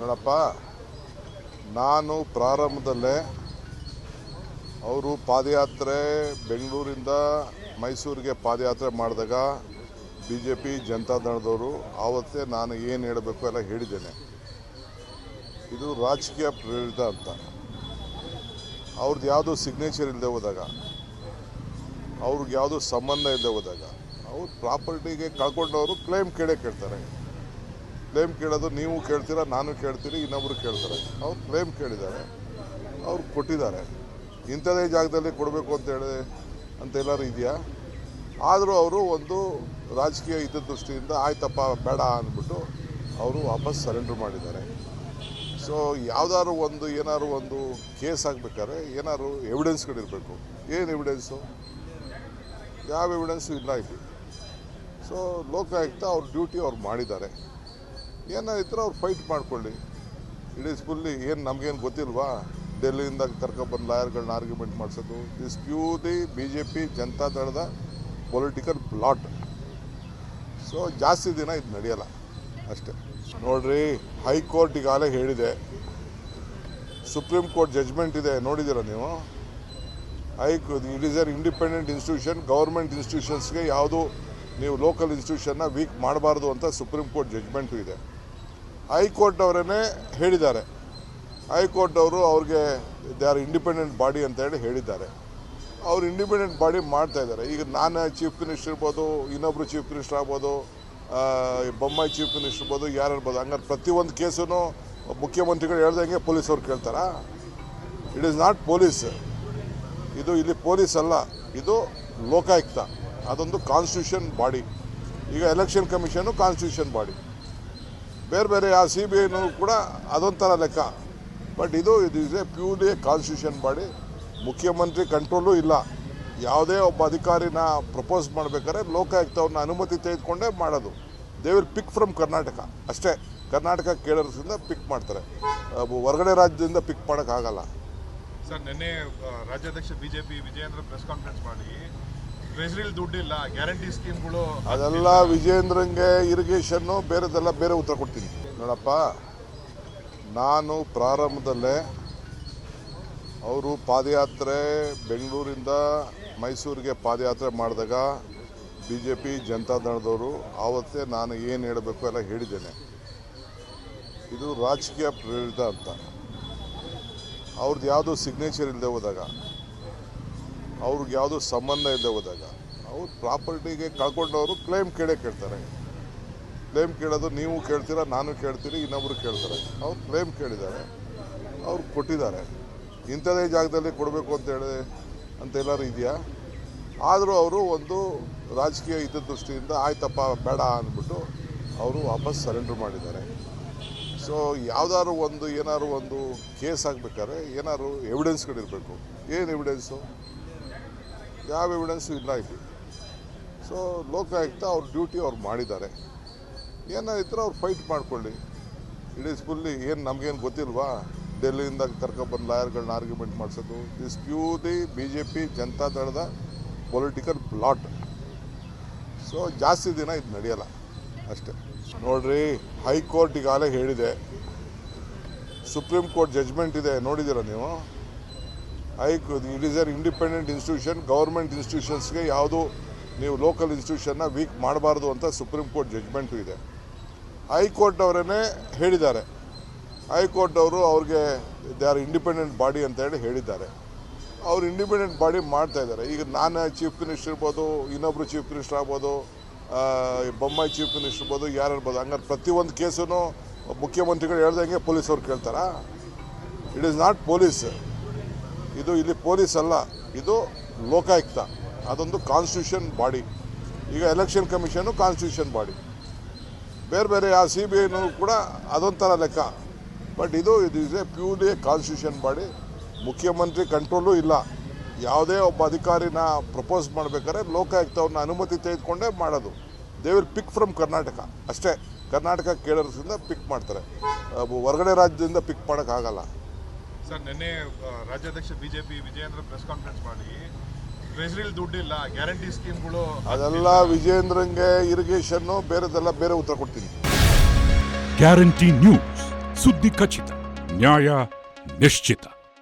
ನೋಡಪ್ಪ, ನಾನು ಪ್ರಾರಂಭದಲ್ಲೇ ಅವರು ಪಾದಯಾತ್ರೆ ಬೆಂಗಳೂರಿಂದ ಮೈಸೂರಿಗೆ ಪಾದಯಾತ್ರೆ ಮಾಡಿದಾಗ BJP ಜನತಾದಳದವರು ಆವತ್ತೇ ನಾನು ಏನು ಹೇಳಬೇಕು ಎಲ್ಲ ಹೇಳಿದ್ದೇನೆ. ಇದು ರಾಜಕೀಯ ಪ್ರೇರಿತ ಅಂತ. ಅವ್ರದ್ದು ಯಾವುದೋ ಸಿಗ್ನೇಚರ್ ಇಲ್ಲದೆ ಹೋದಾಗ, ಅವ್ರಿಗೆ ಯಾವುದೋ ಸಂಬಂಧ ಇಲ್ಲದೆ ಹೋದಾಗ ಅವ್ರ ಪ್ರಾಪರ್ಟಿಗೆ ಕಳ್ಕೊಂಡವರು ಕ್ಲೇಮ್ ಕೇಳ್ತಾರೆ. ಕ್ಲೇಮ್ ಕೇಳೋದು ನೀವು ಕೇಳ್ತೀರಾ, ನಾನು ಕೇಳ್ತೀರಿ, ಇನ್ನೊಬ್ರು ಕೇಳ್ತಾರೆ. ಅವ್ರು ಕ್ಲೇಮ್ ಕೇಳಿದ್ದಾರೆ, ಅವ್ರು ಕೊಟ್ಟಿದ್ದಾರೆ. ಇಂಥದೇ ಜಾಗದಲ್ಲಿ ಕೊಡಬೇಕು ಅಂತ ಎಲ್ಲರೂ ಇದೆಯಾ? ಆದರೂ ಅವರು ಒಂದು ರಾಜಕೀಯ ಹಿತದೃಷ್ಟಿಯಿಂದ ಆಯ್ತಪ್ಪ ಬೇಡ ಅಂದ್ಬಿಟ್ಟು ಅವರು ವಾಪಸ್ ಸರೆಂಡರ್ ಮಾಡಿದ್ದಾರೆ. ಸೊ ಯಾವುದಾದ್ರು ಏನಾದ್ರು ಒಂದು ಕೇಸ್ ಆಗಬೇಕಾದ್ರೆ ಏನಾದ್ರು ಎವಿಡೆನ್ಸ್ಗಳಿರಬೇಕು. ಏನು ಎವಿಡೆನ್ಸು? ಯಾವ ಎವಿಡೆನ್ಸು ಇಲ್ಲ ಇಲ್ಲಿ. ಸೊ ಲೋಕಾಯುಕ್ತ ಅವ್ರ ಡ್ಯೂಟಿ ಅವ್ರು ಮಾಡಿದ್ದಾರೆ. ಏನಾಯ್ತು ಅವ್ರು ಫೈಟ್ ಮಾಡ್ಕೊಳ್ಳಿ. ಇಟ್ ಈಸ್ ಫುಲ್ಲಿ ಏನು ನಮಗೇನು ಗೊತ್ತಿಲ್ವಾ? ಡೆಲ್ಲಿಯಿಂದ ಕರ್ಕೊಬಂದು ಲಾಯರ್ಗಳನ್ನ ಆರ್ಗ್ಯುಮೆಂಟ್ ಮಾಡಿಸೋದು. ದಿಸ್ ಪ್ಯೂರ್ಲಿ BJP ಜನತಾದಳದ ಪೊಲಿಟಿಕಲ್ ಪ್ಲಾಟ್. ಸೊ ಜಾಸ್ತಿ ದಿನ ಇದು ನಡೆಯಲ್ಲ ಅಷ್ಟೇ. ನೋಡ್ರಿ, ಹೈಕೋರ್ಟ್ ಈಗಾಗಲೇ ಹೇಳಿದೆ, ಸುಪ್ರೀಂ ಕೋರ್ಟ್ ಜಜ್ಮೆಂಟ್ ಇದೆ, ನೋಡಿದ್ದೀರಾ ನೀವು? It is an independent institution. Government ಇನ್ಸ್ಟಿಟ್ಯೂಷನ್ಸ್ಗೆ ಯಾವುದು ನೀವು ಲೋಕಲ್ ಇನ್ಸ್ಟಿಟ್ಯೂಷನ್ನ ವೀಕ್ ಮಾಡಬಾರ್ದು ಅಂತ ಸುಪ್ರೀಂ ಕೋರ್ಟ್ ಜಜ್ಮೆಂಟು ಇದೆ. ಹೈಕೋರ್ಟ್ ಅವರೇ ಹೇಳಿದ್ದಾರೆ. ಹೈಕೋರ್ಟ್ ಅವರು ಅವ್ರಿಗೆ ದೇ ಆರ್ ಇಂಡಿಪೆಂಡೆಂಟ್ ಬಾಡಿ ಅಂತ ಹೇಳಿದ್ದಾರೆ. ಅವ್ರು ಇಂಡಿಪೆಂಡೆಂಟ್ ಬಾಡಿ ಮಾಡ್ತಾ ಇದ್ದಾರೆ. ಈಗ ನಾನು ಚೀಫ್ ಮಿನಿಸ್ಟರ್ ಇರ್ಬೋದು, ಇನ್ನೊಬ್ಬರು ಚೀಫ್ ಮಿನಿಸ್ಟರ್ ಆಗ್ಬೋದು, ಬೊಮ್ಮಾಯಿ ಚೀಫ್ ಮಿನಿಸ್ಟರ್ ಇರ್ಬೋದು, ಯಾರು ಇರ್ಬೋದು. ಹಂಗಾರೆ ಪ್ರತಿಯೊಂದು ಕೇಸೂ ಮುಖ್ಯಮಂತ್ರಿಗಳು ಹೇಳ್ದಂಗೆ ಪೊಲೀಸವ್ರು ಕೇಳ್ತಾರಾ? It is not police. ಇದು ಇಲ್ಲಿ ಪೊಲೀಸ್ ಅಲ್ಲ, ಇದು ಲೋಕಾಯುಕ್ತ. ಅದೊಂದು ಕಾನ್ಸ್ಟಿಟ್ಯೂಷನ್ ಬಾಡಿ. ಈಗ ಎಲೆಕ್ಷನ್ ಕಮಿಷನ್ನು ಕಾನ್ಸ್ಟಿಟ್ಯೂಷನ್ ಬಾಡಿ. ಬೇರೆ ಆ CBIನೂ ಕೂಡ ಅದೊಂಥರ ಲೆಕ್ಕ. ಬಟ್ ಇದು is A purely constitution body. ಮುಖ್ಯಮಂತ್ರಿ ಕಂಟ್ರೋಲು ಇಲ್ಲ. ಯಾವುದೇ ಒಬ್ಬ ಅಧಿಕಾರಿನ ಪ್ರಪೋಸ್ ಮಾಡಬೇಕಾದ್ರೆ ಲೋಕಾಯುಕ್ತವ್ರನ್ನ ಅನುಮತಿ ತೆಗೆದುಕೊಂಡೇ ಮಾಡೋದು. They will pick from Karnataka ಅಷ್ಟೇ. ಕರ್ನಾಟಕ ಕೇಡರ್ಸಿಂದ ಪಿಕ್ ಮಾಡ್ತಾರೆ, ಹೊರಗಡೆ ರಾಜ್ಯದಿಂದ ಪಿಕ್ ಮಾಡೋಕ್ಕಾಗಲ್ಲ. ಸರ್, ನಿನ್ನೆ ರಾಜ್ಯಾಧ್ಯಕ್ಷ BJP ವಿಜಯೇಂದ್ರ ಪ್ರೆಸ್ ಕಾನ್ಫರೆನ್ಸ್ ಮಾಡಿ ಟ್ರೆಜರಿಲಿ ದುಡ್ಡಿಲ್ಲ, ಗ್ಯಾರಂಟಿ ಸ್ಕೀಮ್ಗಳು ಅದೆಲ್ಲ ವಿಜಯೇಂದ್ರಂಗೆ ಇರಿಗೇಷನ್ನು ಬೇರೆದೆಲ್ಲ ಬೇರೆ ಉತ್ತರ ಕೊಡ್ತೀನಿ. ನೋಡಪ್ಪ, ನಾನು ಪ್ರಾರಂಭದಲ್ಲೇ ಅವರು ಪಾದಯಾತ್ರೆ ಬೆಂಗಳೂರಿಂದ ಮೈಸೂರಿಗೆ ಪಾದಯಾತ್ರೆ ಮಾಡಿದಾಗ BJP ಜನತಾದಳದವರು ಆವತ್ತೇ ನಾನು ಏನು ಹೇಳಬೇಕು ಎಲ್ಲ ಹೇಳಿದ್ದೇನೆ. ಇದು ರಾಜಕೀಯ ಪ್ರೇರಿತ ಅಂತ. ಅವ್ರದ್ದು ಯಾವುದೋ ಸಿಗ್ನೇಚರ್ ಇಲ್ಲದೆ ಹೋದಾಗ, ಅವ್ರಿಗೆ ಯಾವುದೋ ಸಂಬಂಧ ಇಲ್ಲದೆ ಹೋದಾಗ ಅವ್ರ ಪ್ರಾಪರ್ಟಿಗೆ ಕಳ್ಕೊಂಡವರು ಕ್ಲೇಮ್ ಕೇಳ್ತಾರೆ. ಕ್ಲೇಮ್ ಕೇಳೋದು ನೀವು ಕೇಳ್ತೀರಾ, ನಾನು ಕೇಳ್ತೀರಿ, ಇನ್ನೊಬ್ರು ಕೇಳ್ತಾರೆ. ಅವ್ರು ಕ್ಲೇಮ್ ಕೇಳಿದ್ದಾರೆ, ಅವ್ರು ಕೊಟ್ಟಿದ್ದಾರೆ. ಇಂಥದೇ ಜಾಗದಲ್ಲಿ ಕೊಡಬೇಕು ಅಂತ ಎಲ್ಲರೂ ಇದೆಯಾ? ಆದರೂ ಅವರು ಒಂದು ರಾಜಕೀಯ ಹಿತದೃಷ್ಟಿಯಿಂದ ಆಯ್ತಪ್ಪ ಬೇಡ ಅಂದ್ಬಿಟ್ಟು ಅವರು ವಾಪಸ್ ಸರೆಂಡರ್ ಮಾಡಿದ್ದಾರೆ. ಸೊ ಯಾವುದಾದ್ರು ಏನಾದ್ರು ಒಂದು ಕೇಸ್ ಆಗಬೇಕಾದ್ರೆ ಏನಾದ್ರು ಎವಿಡೆನ್ಸ್ಗಳಿರಬೇಕು. ಏನು ಎವಿಡೆನ್ಸು? ಯಾವ ಎವಿಡೆನ್ಸು ಇಲ್ಲ ಇಲ್ಲಿ. ಸೊ ಲೋಕಾಯುಕ್ತ ಅವ್ರ ಡ್ಯೂಟಿ ಅವ್ರು ಮಾಡಿದ್ದಾರೆ. ಏನಾಯ್ತು ಅವ್ರು ಫೈಟ್ ಮಾಡ್ಕೊಳ್ಳಿ. ಇಟ್ ಈಸ್ ಫುಲ್ಲಿ ಏನು ನಮಗೇನು ಗೊತ್ತಿಲ್ವಾ? ಡೆಲ್ಲಿಯಿಂದ ಕರ್ಕೊಬಂದು ಲಾಯರ್ಗಳನ್ನ ಆರ್ಗ್ಯುಮೆಂಟ್ ಮಾಡಿಸೋದು. ದಿಸ್ ಪ್ಯೂರ್ಲಿ BJP ಜನತಾದಳದ ಪೊಲಿಟಿಕಲ್ ಪ್ಲಾಟ್. ಸೊ ಜಾಸ್ತಿ ದಿನ ಇದು ನಡೆಯಲ್ಲ ಅಷ್ಟೇ. ನೋಡ್ರಿ, ಹೈಕೋರ್ಟ್ ಈಗಾಗಲೇ ಹೇಳಿದೆ, ಸುಪ್ರೀಂ ಕೋರ್ಟ್ ಜಜ್ಮೆಂಟ್ ಇದೆ, ನೋಡಿದ್ದೀರಾ ನೀವು? It is an independent institution. Government ಇನ್ಸ್ಟಿಟ್ಯೂಷನ್ಸ್ಗೆ ಯಾವುದು ನೀವು ಲೋಕಲ್ ಇನ್ಸ್ಟಿಟ್ಯೂಷನ್ನ ವೀಕ್ ಮಾಡಬಾರ್ದು ಅಂತ ಸುಪ್ರೀಂ ಕೋರ್ಟ್ ಜಜ್ಮೆಂಟು ಇದೆ. ಹೈಕೋರ್ಟ್ ಅವರೇ ಹೇಳಿದ್ದಾರೆ. ಹೈಕೋರ್ಟ್ ಅವರು ಅವ್ರಿಗೆ ದೇ ಆರ್ ಇಂಡಿಪೆಂಡೆಂಟ್ ಬಾಡಿ ಅಂತ ಹೇಳಿದ್ದಾರೆ. ಅವ್ರು ಇಂಡಿಪೆಂಡೆಂಟ್ ಬಾಡಿ ಮಾಡ್ತಾ ಇದ್ದಾರೆ. ಈಗ ನಾನು ಚೀಫ್ ಮಿನಿಸ್ಟರ್ ಇರ್ಬೋದು, ಇನ್ನೊಬ್ಬರು ಚೀಫ್ ಮಿನಿಸ್ಟರ್ ಆಗ್ಬೋದು, ಬೊಮ್ಮಾಯಿ ಚೀಫ್ ಮಿನಿಸ್ಟರ್ ಇರ್ಬೋದು, ಯಾರು ಇರ್ಬೋದು. ಹಂಗಾರೆ ಪ್ರತಿಯೊಂದು ಕೇಸೂ ಮುಖ್ಯಮಂತ್ರಿಗಳು ಹೇಳ್ದಂಗೆ ಪೊಲೀಸವ್ರು ಕೇಳ್ತಾರಾ? It is not police. ಇದು ಇಲ್ಲಿ ಪೊಲೀಸ್ ಅಲ್ಲ, ಇದು ಲೋಕಾಯುಕ್ತ. ಅದೊಂದು ಕಾನ್ಸ್ಟಿಟ್ಯೂಷನ್ ಬಾಡಿ. ಈಗ ಎಲೆಕ್ಷನ್ ಕಮಿಷನ್ನು ಕಾನ್ಸ್ಟಿಟ್ಯೂಷನ್ ಬಾಡಿ. ಬೇರೆ ಆ CBIನೂ ಕೂಡ ಅದೊಂಥರ ಲೆಕ್ಕ. ಬಟ್ ಇದು is A purely constitution body. ಮುಖ್ಯಮಂತ್ರಿ ಕಂಟ್ರೋಲು ಇಲ್ಲ. ಯಾವುದೇ ಒಬ್ಬ ಅಧಿಕಾರಿನ ಪ್ರಪೋಸ್ ಮಾಡಬೇಕಾದ್ರೆ ಲೋಕಾಯುಕ್ತವ್ರನ್ನ ಅನುಮತಿ ತೆಗೆದುಕೊಂಡೇ ಮಾಡೋದು. They will pick from Karnataka ಅಷ್ಟೇ. ಕರ್ನಾಟಕ ಕೇಡರ್ಸಿಂದ ಪಿಕ್ ಮಾಡ್ತಾರೆ, ಹೊರಗಡೆ ರಾಜ್ಯದಿಂದ ಪಿಕ್ ಮಾಡೋಕ್ಕಾಗಲ್ಲ. ಸರ್, ನಿನ್ನೆ ರಾಜ್ಯಾಧ್ಯಕ್ಷ BJP ವಿಜಯೇಂದ್ರ ಪ್ರೆಸ್ ಕಾನ್ಫರೆನ್ಸ್ ಮಾಡಿ ಟ್ರೆಜರಿಲಿ ದುಡ್ಡಿಲ್ಲ, ಗ್ಯಾರಂಟಿ ಸ್ಕೀಮ್ಗಳು ಅದೆಲ್ಲ ವಿಜಯೇಂದ್ರಂಗೆ ಇರಿಗೇಷನ್ನು ಬೇರೆದೆಲ್ಲ ಬೇರೆ ಉತ್ತರ ಕೊಡ್ತೀನಿ. ಗ್ಯಾರಂಟಿ ನ್ಯೂಸ್ ಸುದ್ದಿ ಖಚಿತ, ನ್ಯಾಯ ನಿಶ್ಚಿತ.